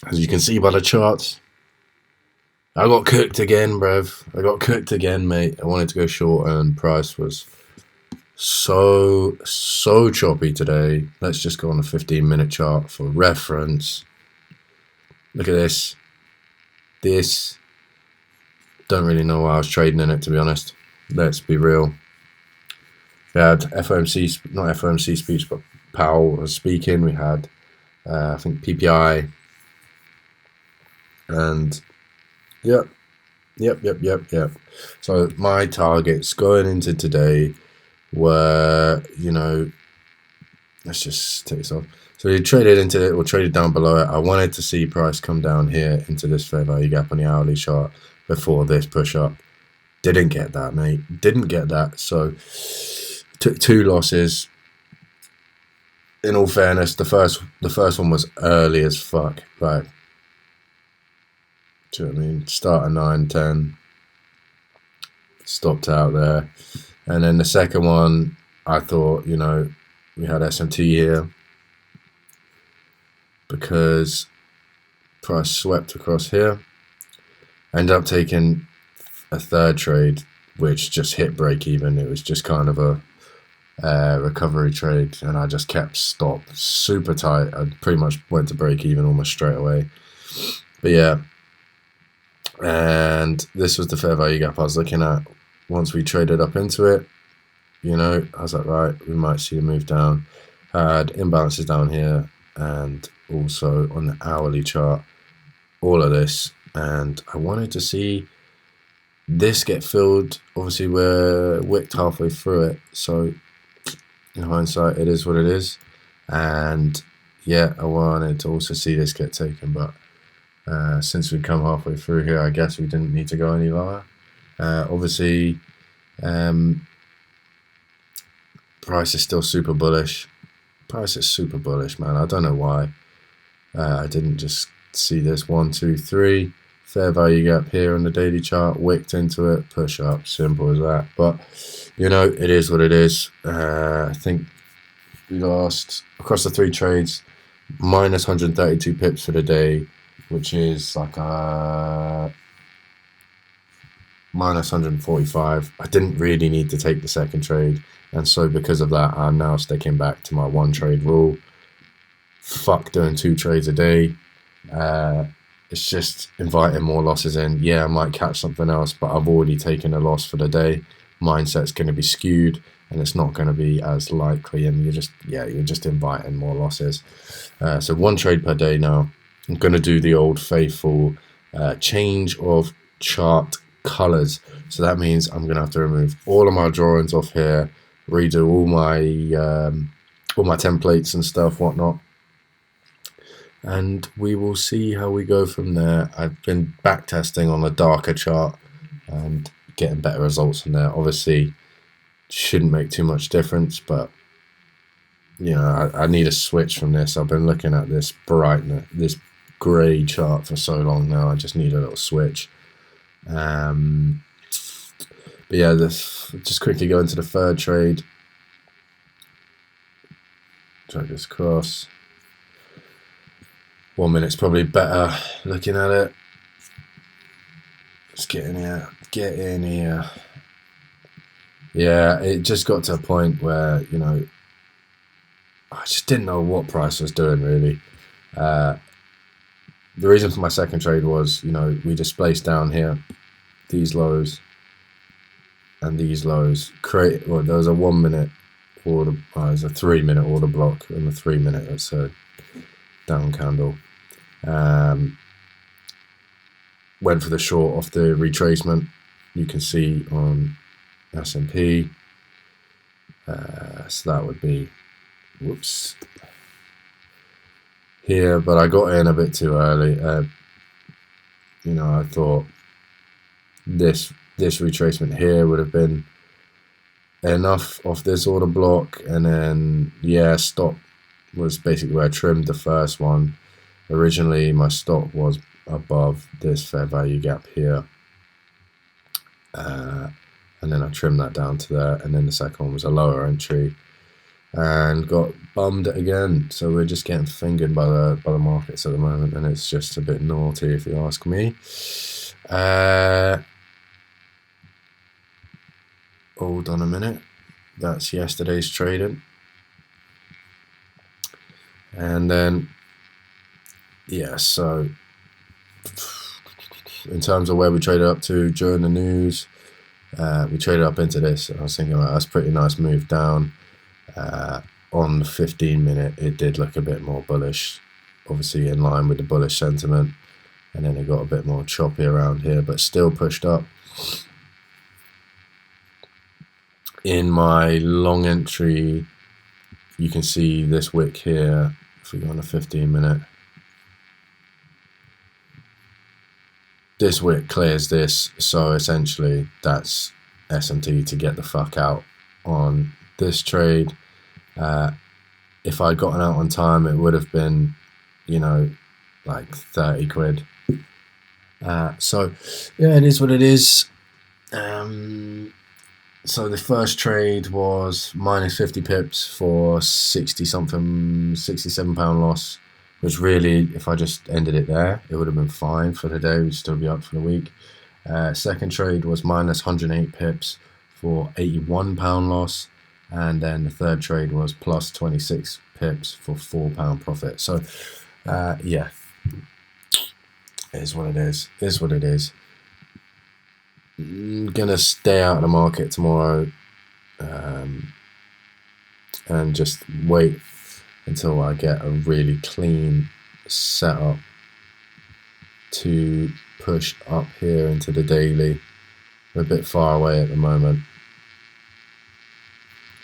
As you can see by the charts, I got cooked again, bruv. I got cooked again, mate. I wanted to go short and price was so choppy today. Let's just go on a 15-minute chart for reference. Look at this. This. Don't really know why I was trading in it, to be honest. Let's be real. We had FOMC, not FOMC speech, but Powell was speaking. We had, I think, PPI. And, yep. So my targets going into today were, let's just take this off. So we traded into it or traded down below it. I wanted to see price come down here into this fair value gap on the hourly chart before this push up. Didn't get that, mate. Didn't get that. So took 2 losses. In all fairness, the first one was early as fuck. Like, do you know what I mean? Start at 9:10. Stopped out there. And then the second one, I thought, we had SMT here because price swept across here. Ended up taking a third trade, which just hit break even. It was just kind of a recovery trade, and I just kept stop super tight. I pretty much went to break even almost straight away. But yeah, and this was the fair value gap I was looking at. Once we traded up into it, I was like, right, we might see a move down. Had imbalances down here and also on the hourly chart, all of this. And I wanted to see this get filled. Obviously, we're wicked halfway through it. So in hindsight, it is what it is. And yeah, I wanted to also see this get taken. But since we'd come halfway through here, I guess we didn't need to go any lower. Obviously, price is still super bullish. Price is super bullish, man. I don't know why. I didn't just see this 1, 2, 3 fair value gap here on the daily chart, wicked into it, push up, simple as that. But it is what it is. I think we lost across the 3 trades minus 132 pips for the day, which is like minus 145. I didn't really need to take the second trade, and so because of that, I'm now sticking back to my 1 trade rule. Fuck doing 2 trades a day. It's just inviting more losses in. Yeah, I might catch something else, but I've already taken a loss for the day. Mindset's going to be skewed, and it's not going to be as likely, and you're just inviting more losses. So 1 trade per day now. I'm going to do the old faithful change of chart colors. So that means I'm going to have to remove all of my drawings off here, redo all my templates and stuff, whatnot. And we will see how we go from there. I've been backtesting on a darker chart and getting better results from there. Obviously, shouldn't make too much difference, but I need a switch from this. I've been looking at this this grey chart for so long now. I just need a little switch. But yeah, just quickly go into the third trade. Drag this across. 1 minute's probably better looking at it. Let's get in here. Get in here. Yeah, it just got to a point where, I just didn't know what price was doing, really. The reason for my second trade was, we displaced down here, these lows and these lows. There was a 1 minute order, there's a 3 minute order block, and the 3 minute, it's a down candle. Went for the short off the retracement. You can see on S&P. So that would be, whoops, here, but I got in a bit too early. I thought this retracement here would have been enough off this order block, and then stop was basically where I trimmed the first one. Originally, my stop was above this fair value gap here, and then I trimmed that down to there, and then the second one was a lower entry, and got bummed again. So we're just getting fingered by the markets at the moment, and it's just a bit naughty if you ask me. Hold on a minute. That's yesterday's trading. And then, yeah, so in terms of where we traded up to during the news, we traded up into this. I was thinking, well, that's a pretty nice move down. On the 15-minute, it did look a bit more bullish, obviously in line with the bullish sentiment. And then it got a bit more choppy around here, but still pushed up. In my long entry, you can see this wick here. If we go on a 15-minute, this wick clears this, so essentially that's SMT to get the fuck out on this trade. If I'd gotten out on time, it would have been, you know, like 30 quid. So yeah, it is what it is. So the first trade was minus 50 pips for 60-something, £67 loss, which really, if I just ended it there, it would have been fine for the day. We'd still be up for the week. Second trade was minus 108 pips for £81 loss. And then the third trade was plus 26 pips for £4 profit. So, yeah, it is what it is. It is what it is. Gonna stay out of the market tomorrow and just wait until I get a really clean setup to push up here into the daily. We're a bit far away at the moment.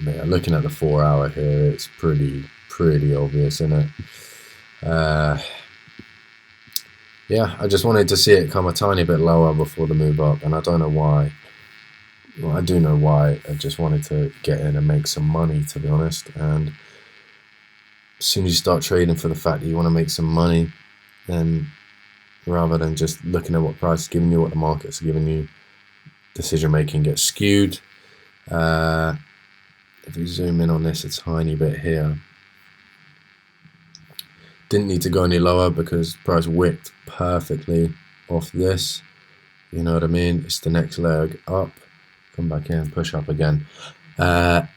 But yeah, looking at the 4 hour here, it's pretty obvious, isn't it? Yeah, I just wanted to see it come a tiny bit lower before the move up, and I don't know why. Well, I do know why. I just wanted to get in and make some money, to be honest. And as soon as you start trading for the fact that you want to make some money, then rather than just looking at what price is giving you, what the market's giving you, decision making gets skewed. If we zoom in on this a tiny bit here, didn't need to go any lower because price wicked perfectly off this. You know what I mean? It's the next leg up. Come back in, push up again. Yeah,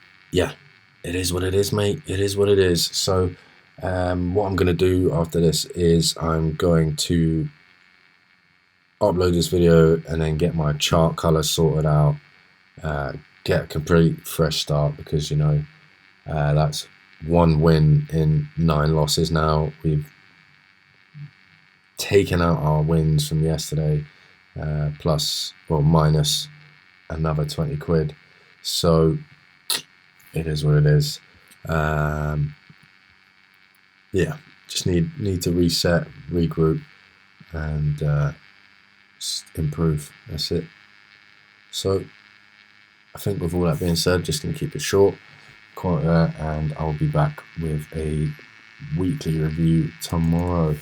it is what it is, mate. It is what it is. So what I'm going to do after this is I'm going to upload this video and then get my chart color sorted out, get a complete fresh start, because, you know, that's 1 win in 9 losses now. We've taken out our wins from yesterday, plus or minus another 20 quid. So it is what it is. Yeah, just need to reset, regroup, and improve. That's it. So I think with all that being said, just going to keep it short, and I'll be back with a weekly review tomorrow.